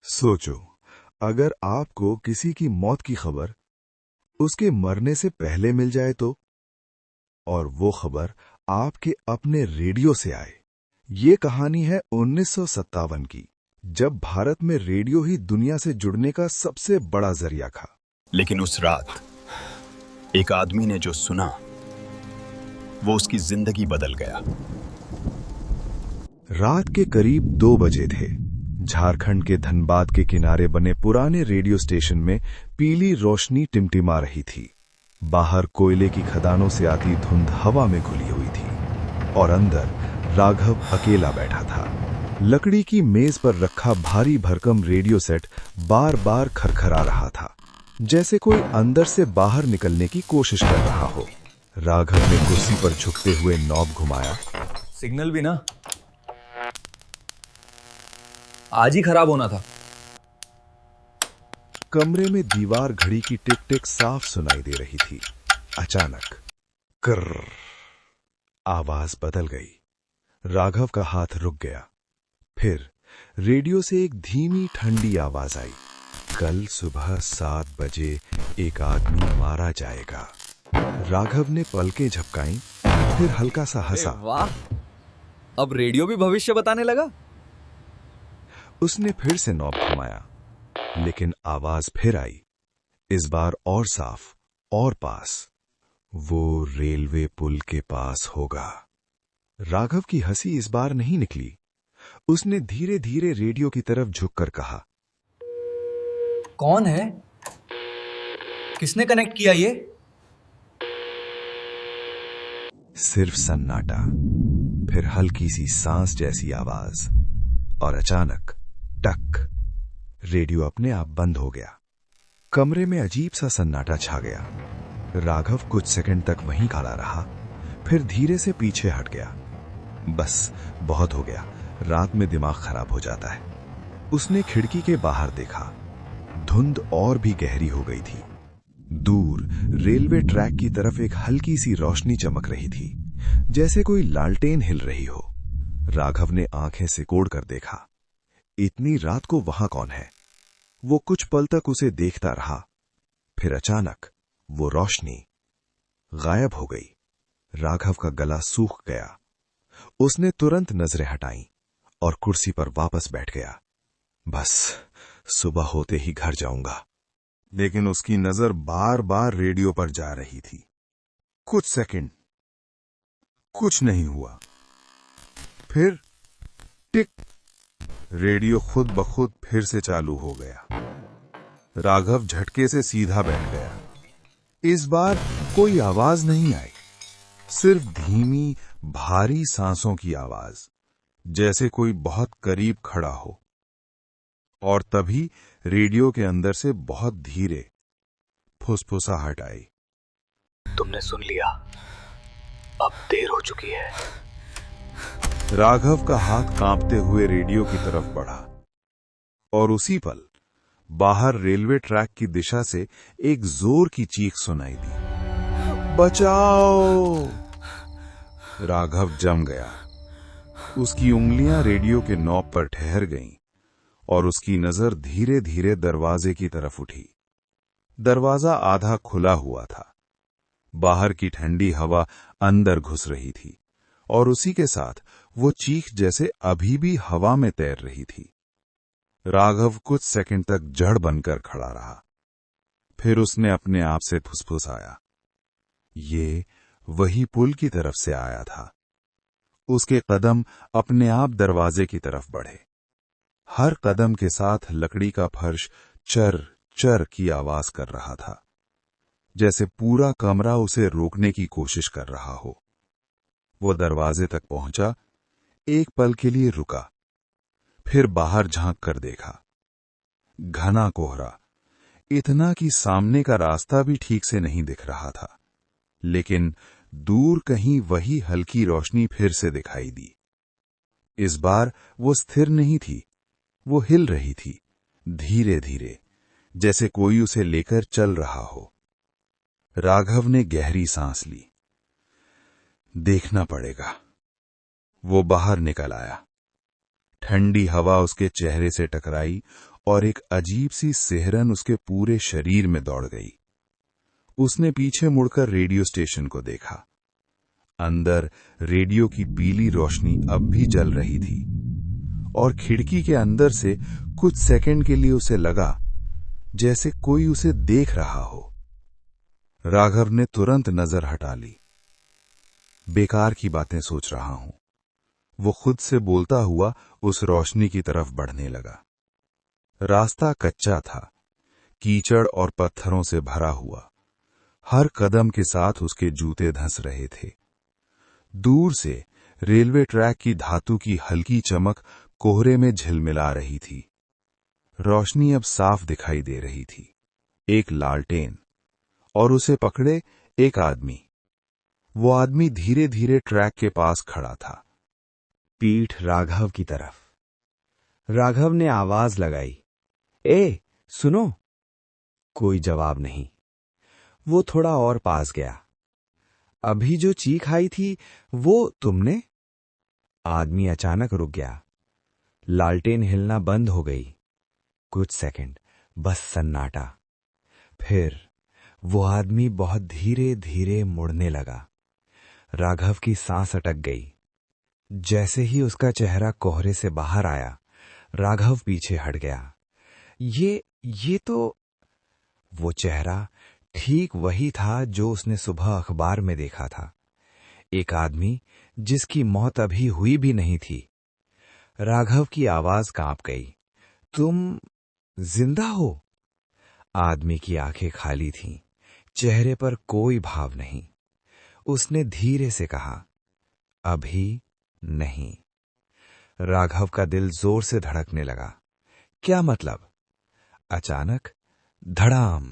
सोचो, अगर आपको किसी की मौत की खबर उसके मरने से पहले मिल जाए तो, और वो खबर आपके अपने रेडियो से आए। ये कहानी है 1957 की, जब भारत में रेडियो ही दुनिया से जुड़ने का सबसे बड़ा जरिया था। लेकिन उस रात एक आदमी ने जो सुना वो उसकी जिंदगी बदल गया। रात के करीब 2 बजे थे। झारखंड के धनबाद के किनारे बने पुराने रेडियो स्टेशन में पीली रोशनी टिमटिमा रही थी। बाहर कोयले की खदानों से आती धुंध हवा में घुली हुई थी और अंदर राघव अकेला बैठा था। लकड़ी की मेज पर रखा भारी भरकम रेडियो सेट बार बार खरखरा रहा था, जैसे कोई अंदर से बाहर निकलने की कोशिश कर रहा हो। राघव ने कुर्सी पर झुकते हुए नॉब घुमाया। सिग्नल भी ना आज ही खराब होना था। कमरे में दीवार घड़ी की टिक टिक साफ सुनाई दे रही थी। अचानक कर्र आवाज बदल गई। राघव का हाथ रुक गया। फिर रेडियो से एक धीमी ठंडी आवाज आई। कल सुबह 7 बजे एक आदमी मारा जाएगा। राघव ने पलकें झपकाईं, फिर हल्का सा हंसा। वाह, अब रेडियो भी भविष्य बताने लगा। उसने फिर से नॉब घुमाया, लेकिन आवाज फिर आई, इस बार और साफ और पास। वो रेलवे पुल के पास होगा। राघव की हंसी इस बार नहीं निकली। उसने धीरे धीरे रेडियो की तरफ झुककर कहा, कौन है? किसने कनेक्ट किया ये? सिर्फ सन्नाटा, फिर हल्की सी सांस जैसी आवाज, और अचानक टक, रेडियो अपने आप बंद हो गया। कमरे में अजीब सा सन्नाटा छा गया। राघव कुछ सेकंड तक वहीं खड़ा रहा, फिर धीरे से पीछे हट गया। बस बहुत हो गया, रात में दिमाग खराब हो जाता है। उसने खिड़की के बाहर देखा। धुंध और भी गहरी हो गई थी। दूर रेलवे ट्रैक की तरफ एक हल्की सी रोशनी चमक रही थी, जैसे कोई लालटेन हिल रही हो। राघव ने आंखें सिकोड़ कर देखा। इतनी रात को वहां कौन है? वो कुछ पल तक उसे देखता रहा, फिर अचानक वो रोशनी गायब हो गई। राघव का गला सूख गया। उसने तुरंत नजरें हटाईं और कुर्सी पर वापस बैठ गया। बस सुबह होते ही घर जाऊंगा। लेकिन उसकी नजर बार बार रेडियो पर जा रही थी। कुछ सेकंड, कुछ नहीं हुआ। फिर टिक, रेडियो खुद ब खुद फिर से चालू हो गया। राघव झटके से सीधा बैठ गया। इस बार कोई आवाज नहीं आई, सिर्फ धीमी भारी सांसों की आवाज, जैसे कोई बहुत करीब खड़ा हो। और तभी रेडियो के अंदर से बहुत धीरे फुसफुसाहट आई। तुमने सुन लिया, अब देर हो चुकी है। राघव का हाथ कांपते हुए रेडियो की तरफ बढ़ा और उसी पल बाहर रेलवे ट्रैक की दिशा से एक जोर की चीख सुनाई दी, बचाओ! राघव जम गया। उसकी उंगलियां रेडियो के नॉब पर ठहर गईं और उसकी नजर धीरे धीरे दरवाजे की तरफ उठी। दरवाजा आधा खुला हुआ था। बाहर की ठंडी हवा अंदर घुस रही थी और उसी के साथ वो चीख जैसे अभी भी हवा में तैर रही थी। राघव कुछ सेकंड तक जड़ बनकर खड़ा रहा। फिर उसने अपने आप से फुसफुसाया। ये वही पुल की तरफ से आया था। उसके कदम अपने आप दरवाजे की तरफ बढ़े। हर कदम के साथ लकड़ी का फर्श चर चर की आवाज कर रहा था, जैसे पूरा कमरा उसे रोकने की कोशिश कर रहा हो। वो दरवाजे तक पहुंचा, एक पल के लिए रुका, फिर बाहर झांक कर देखा। घना कोहरा, इतना कि सामने का रास्ता भी ठीक से नहीं दिख रहा था, लेकिन दूर कहीं वही हल्की रोशनी फिर से दिखाई दी। इस बार वो स्थिर नहीं थी, वो हिल रही थी, धीरे धीरे, जैसे कोई उसे लेकर चल रहा हो। राघव ने गहरी सांस ली। देखना पड़ेगा। वो बाहर निकल आया। ठंडी हवा उसके चेहरे से टकराई और एक अजीब सी सिहरन उसके पूरे शरीर में दौड़ गई। उसने पीछे मुड़कर रेडियो स्टेशन को देखा। अंदर रेडियो की पीली रोशनी अब भी जल रही थी और खिड़की के अंदर से कुछ सेकंड के लिए उसे लगा जैसे कोई उसे देख रहा हो। राघव ने तुरंत नजर हटा ली। बेकार की बातें सोच रहा हूं, वो खुद से बोलता हुआ उस रोशनी की तरफ बढ़ने लगा। रास्ता कच्चा था, कीचड़ और पत्थरों से भरा हुआ। हर कदम के साथ उसके जूते धंस रहे थे। दूर से रेलवे ट्रैक की धातु की हल्की चमक कोहरे में झिलमिला रही थी। रोशनी अब साफ दिखाई दे रही थी। एक लालटेन और उसे पकड़े एक आदमी। वो आदमी धीरे धीरे ट्रैक के पास खड़ा था, पीठ राघव की तरफ। राघव ने आवाज लगाई, ए सुनो। कोई जवाब नहीं। वो थोड़ा और पास गया। अभी जो चीख आई थी वो तुमने? आदमी अचानक रुक गया। लालटेन हिलना बंद हो गई। कुछ सेकंड बस सन्नाटा। फिर वो आदमी बहुत धीरे धीरे मुड़ने लगा। राघव की सांस अटक गई। जैसे ही उसका चेहरा कोहरे से बाहर आया, राघव पीछे हट गया। ये तो वो चेहरा ठीक वही था जो उसने सुबह अखबार में देखा था। एक आदमी जिसकी मौत अभी हुई भी नहीं थी। राघव की आवाज कांप गई, तुम जिंदा हो? आदमी की आंखें खाली थीं, चेहरे पर कोई भाव नहीं। उसने धीरे से कहा, अभी नहीं। राघव का दिल जोर से धड़कने लगा। क्या मतलब? अचानक धड़ाम,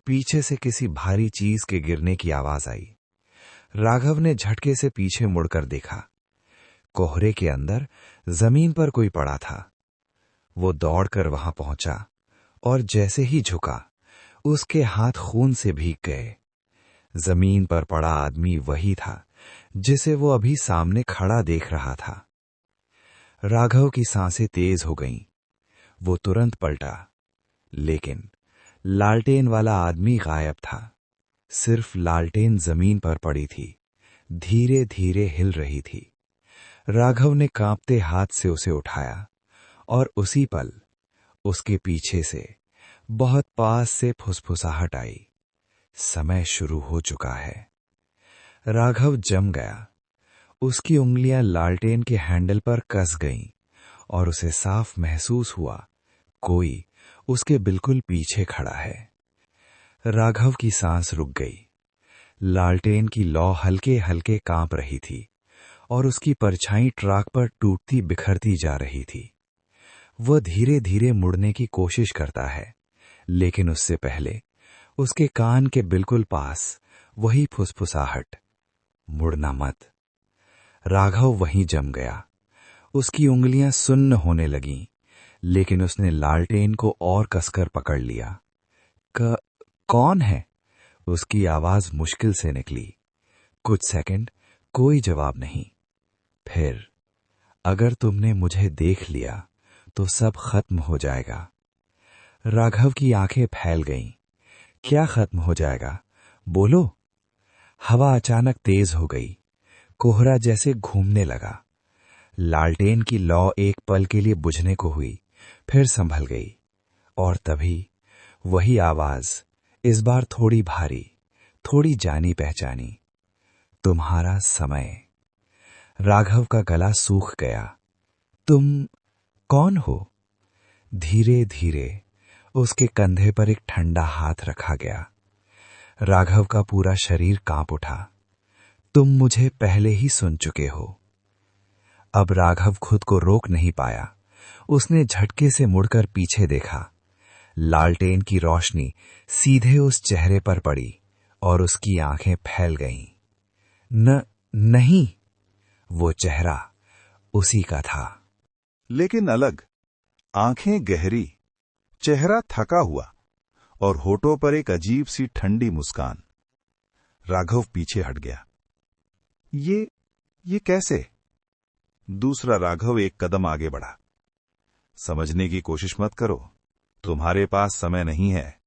पीछे से किसी भारी चीज के गिरने की आवाज आई। राघव ने झटके से पीछे मुड़कर देखा। कोहरे के अंदर जमीन पर कोई पड़ा था। वो दौड़कर वहां पहुंचा और जैसे ही झुका, उसके हाथ खून से भीग गए। जमीन पर पड़ा आदमी वही था जिसे वो अभी सामने खड़ा देख रहा था। राघव की सांसें तेज हो गईं। वो तुरंत पलटा, लेकिन लालटेन वाला आदमी गायब था। सिर्फ लालटेन जमीन पर पड़ी थी, धीरे धीरे हिल रही थी। राघव ने कांपते हाथ से उसे उठाया और उसी पल उसके पीछे से बहुत पास से फुसफुसाहट आई। समय शुरू हो चुका है। राघव जम गया। उसकी उंगलियां लालटेन के हैंडल पर कस गईं और उसे साफ महसूस हुआ कोई उसके बिल्कुल पीछे खड़ा है। राघव की सांस रुक गई। लालटेन की लौ हल्के हल्के कांप रही थी और उसकी परछाई ट्रैक पर टूटती बिखरती जा रही थी। वह धीरे धीरे मुड़ने की कोशिश करता है, लेकिन उससे पहले उसके कान के बिल्कुल पास वही फुसफुसाहट, मुड़ना मत। राघव वहीं जम गया। उसकी उंगलियां सुन्न होने लगीं, लेकिन उसने लालटेन को और कसकर पकड़ लिया। कौन है? उसकी आवाज मुश्किल से निकली। कुछ सेकंड कोई जवाब नहीं। फिर, अगर तुमने मुझे देख लिया तो सब खत्म हो जाएगा। राघव की आंखें फैल गईं। क्या खत्म हो जाएगा? बोलो। हवा अचानक तेज हो गई। कोहरा जैसे घूमने लगा। लालटेन की लौ एक पल के लिए बुझने को हुई, फिर संभल गई। और तभी वही आवाज, इस बार थोड़ी भारी, थोड़ी जानी पहचानी, तुम्हारा समय। राघव का गला सूख गया। तुम कौन हो? धीरे धीरे उसके कंधे पर एक ठंडा हाथ रखा गया। राघव का पूरा शरीर कांप उठा। तुम मुझे पहले ही सुन चुके हो। अब राघव खुद को रोक नहीं पाया। उसने झटके से मुड़कर पीछे देखा। लालटेन की रोशनी सीधे उस चेहरे पर पड़ी और उसकी आंखें फैल गईं। नहीं, वो चेहरा उसी का था, लेकिन अलग। आंखें गहरी, चेहरा थका हुआ और होठों पर एक अजीब सी ठंडी मुस्कान। राघव पीछे हट गया। ये कैसे? दूसरा राघव एक कदम आगे बढ़ा। समझने की कोशिश मत करो, तुम्हारे पास समय नहीं है।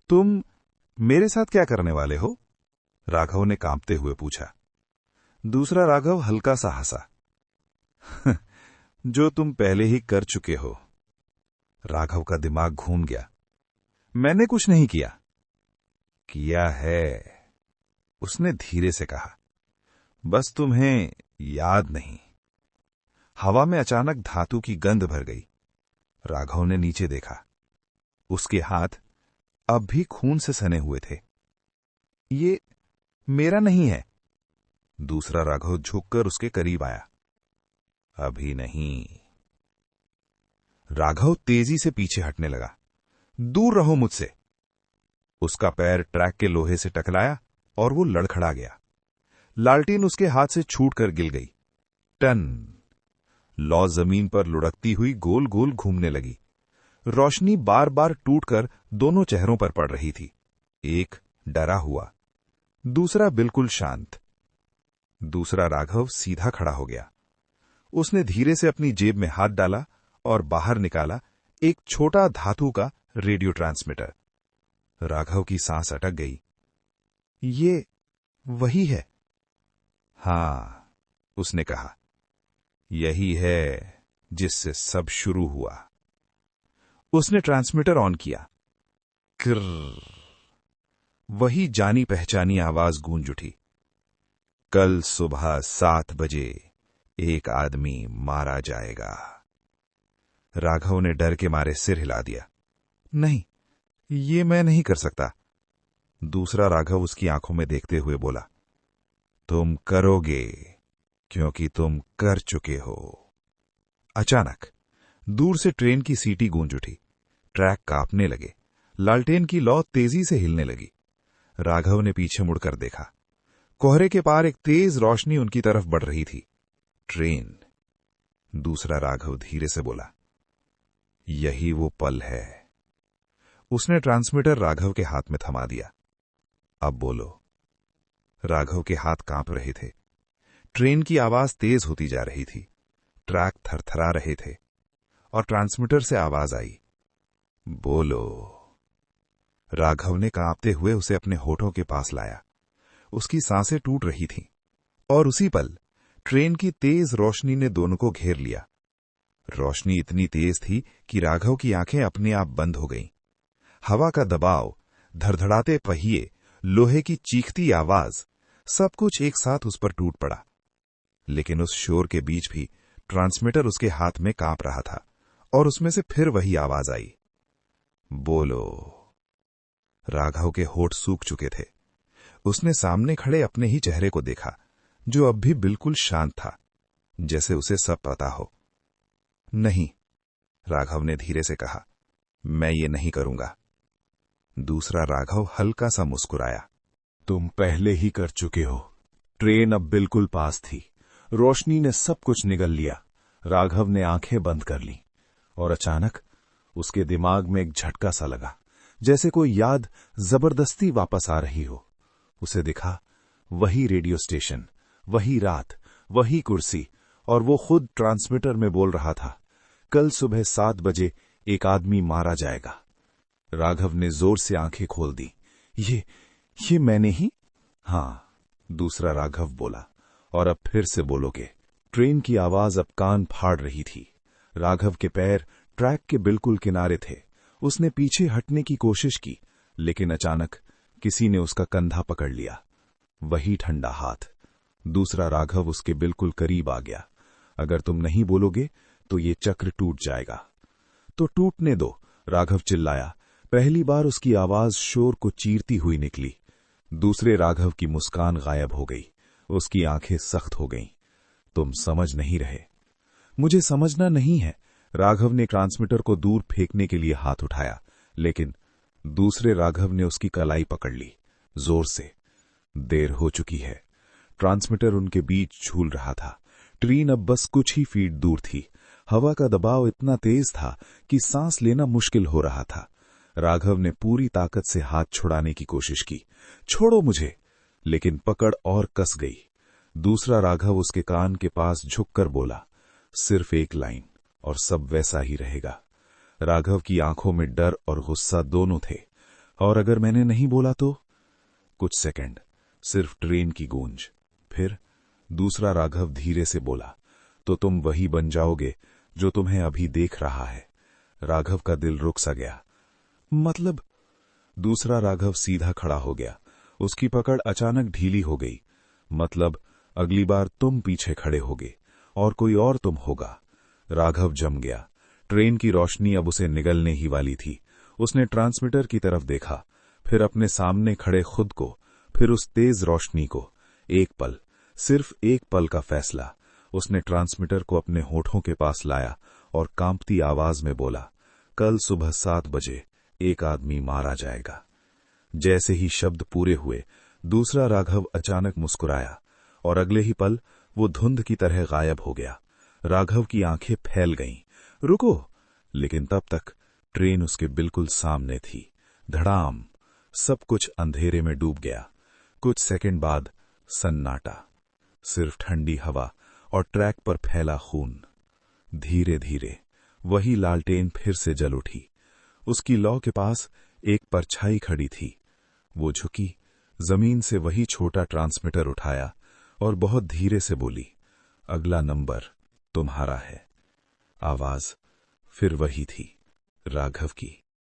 तुम मेरे साथ क्या करने वाले हो? राघव ने कांपते हुए पूछा। दूसरा राघव हल्का सा हंसा। जो तुम पहले ही कर चुके हो। राघव का दिमाग घूम गया। मैंने कुछ नहीं किया। किया है, उसने धीरे से कहा, बस तुम्हें याद नहीं। हवा में अचानक धातु की गंध भर गई। राघव ने नीचे देखा। उसके हाथ अब भी खून से सने हुए थे। ये मेरा नहीं है। दूसरा राघव झुककर उसके करीब आया। अभी नहीं। राघव तेजी से पीछे हटने लगा। दूर रहो मुझसे। उसका पैर ट्रैक के लोहे से टकराया और वो लड़खड़ा गया। लालटेन उसके हाथ से छूटकर गिर गई। टन। लौ जमीन पर लुढ़कती हुई गोल गोल घूमने लगी। रोशनी बार बार टूटकर दोनों चेहरों पर पड़ रही थी। एक डरा हुआ, दूसरा बिल्कुल शांत। दूसरा राघव सीधा खड़ा हो गया। उसने धीरे से अपनी जेब में हाथ डाला और बाहर निकाला एक छोटा धातु का रेडियो ट्रांसमीटर। राघव की सांस अटक गई। ये वही है। हां, उसने कहा, यही है जिससे सब शुरू हुआ। उसने ट्रांसमीटर ऑन किया। किर्र, वही जानी पहचानी आवाज गूंज उठी। कल सुबह 7 बजे एक आदमी मारा जाएगा। राघव ने डर के मारे सिर हिला दिया। नहीं, ये मैं नहीं कर सकता। दूसरा राघव उसकी आंखों में देखते हुए बोला, तुम करोगे क्योंकि तुम कर चुके हो। अचानक दूर से ट्रेन की सीटी गूंज उठी। ट्रैक कांपने लगे। लालटेन की लौ तेजी से हिलने लगी। राघव ने पीछे मुड़कर देखा। कोहरे के पार एक तेज रोशनी उनकी तरफ बढ़ रही थी। ट्रेन। दूसरा राघव धीरे से बोला, यही वो पल है। उसने ट्रांसमीटर राघव के हाथ में थमा दिया। अब बोलो। राघव के हाथ कांप रहे थे। ट्रेन की आवाज तेज होती जा रही थी। ट्रैक थरथरा रहे थे और ट्रांसमीटर से आवाज आई, बोलो। राघव ने कांपते हुए उसे अपने होठों के पास लाया। उसकी सांसें टूट रही थीं और उसी पल ट्रेन की तेज रोशनी ने दोनों को घेर लिया। रोशनी इतनी तेज थी कि राघव की आंखें अपने आप बंद हो गईं। हवा का दबाव, धड़धड़ाते पहिए, लोहे की चीखती आवाज, सब कुछ एक साथ उस पर टूट पड़ा। लेकिन उस शोर के बीच भी ट्रांसमीटर उसके हाथ में कांप रहा था और उसमें से फिर वही आवाज आई, बोलो। राघव के होठ सूख चुके थे। उसने सामने खड़े अपने ही चेहरे को देखा, जो अब भी बिल्कुल शांत था, जैसे उसे सब पता हो। नहीं, राघव ने धीरे से कहा, मैं ये नहीं करूंगा। दूसरा राघव हल्का सा मुस्कुराया। तुम पहले ही कर चुके हो। ट्रेन अब बिल्कुल पास थी। रोशनी ने सब कुछ निगल लिया। राघव ने आंखें बंद कर ली और अचानक उसके दिमाग में एक झटका सा लगा, जैसे कोई याद जबरदस्ती वापस आ रही हो। उसे दिखा वही रेडियो स्टेशन, वही रात, वही कुर्सी, और वो खुद ट्रांसमीटर में बोल रहा था, कल सुबह 7 बजे एक आदमी मारा जाएगा। राघव ने जोर से आंखें खोल दी। ये मैंने ही? हां, दूसरा राघव बोला। और अब फिर से बोलोगे। ट्रेन की आवाज अब कान फाड़ रही थी। राघव के पैर ट्रैक के बिल्कुल किनारे थे। उसने पीछे हटने की कोशिश की, लेकिन अचानक किसी ने उसका कंधा पकड़ लिया। वही ठंडा हाथ। दूसरा राघव उसके बिल्कुल करीब आ गया। अगर तुम नहीं बोलोगे तो ये चक्र टूट जाएगा। तो टूटने दो, राघव चिल्लाया। पहली बार उसकी आवाज शोर को चीरती हुई निकली। दूसरे राघव की मुस्कान गायब हो गई। उसकी आंखें सख्त हो गईं। तुम समझ नहीं रहे। मुझे समझना नहीं है। राघव ने ट्रांसमीटर को दूर फेंकने के लिए हाथ उठाया, लेकिन दूसरे राघव ने उसकी कलाई पकड़ ली, जोर से। देर हो चुकी है। ट्रांसमीटर उनके बीच झूल रहा था। ट्रेन अब बस कुछ ही फीट दूर थी। हवा का दबाव इतना तेज था कि सांस लेना मुश्किल हो रहा था। राघव ने पूरी ताकत से हाथ छुड़ाने की कोशिश की। छोड़ो मुझे, लेकिन पकड़ और कस गई। दूसरा राघव उसके कान के पास झुककर बोला, सिर्फ एक लाइन, और सब वैसा ही रहेगा। राघव की आंखों में डर और गुस्सा दोनों थे। और अगर मैंने नहीं बोला तो? कुछ सेकंड, सिर्फ ट्रेन की गूंज। फिर दूसरा राघव धीरे से बोला, तो तुम वही बन जाओगे जो तुम्हें अभी देख रहा है। राघव का दिल रुक सा गया। मतलब? दूसरा राघव सीधा खड़ा हो गया। उसकी पकड़ अचानक ढीली हो गई। मतलब अगली बार तुम पीछे खड़े होगे और कोई और तुम होगा। राघव जम गया। ट्रेन की रोशनी अब उसे निगलने ही वाली थी। उसने ट्रांसमीटर की तरफ देखा, फिर अपने सामने खड़े खुद को, फिर उस तेज रोशनी को। एक पल, सिर्फ एक पल का फैसला। उसने ट्रांसमीटर को अपने होठों के पास लाया और कांपती आवाज में बोला, कल सुबह 7 बजे एक आदमी मारा जाएगा। जैसे ही शब्द पूरे हुए, दूसरा राघव अचानक मुस्कुराया और अगले ही पल वो धुंध की तरह गायब हो गया। राघव की आंखें फैल गईं। रुको! लेकिन तब तक ट्रेन उसके बिल्कुल सामने थी। धड़ाम! सब कुछ अंधेरे में डूब गया। कुछ सेकंड बाद सन्नाटा, सिर्फ ठंडी हवा और ट्रैक पर फैला खून। धीरे धीरे वही लालटेन फिर से जल उठी। उसकी लौ के पास एक परछाई खड़ी थी। वो झुकी, जमीन से वही छोटा ट्रांसमीटर उठाया और बहुत धीरे से बोली, अगला नंबर तुम्हारा है। आवाज फिर वही थी, राघव की।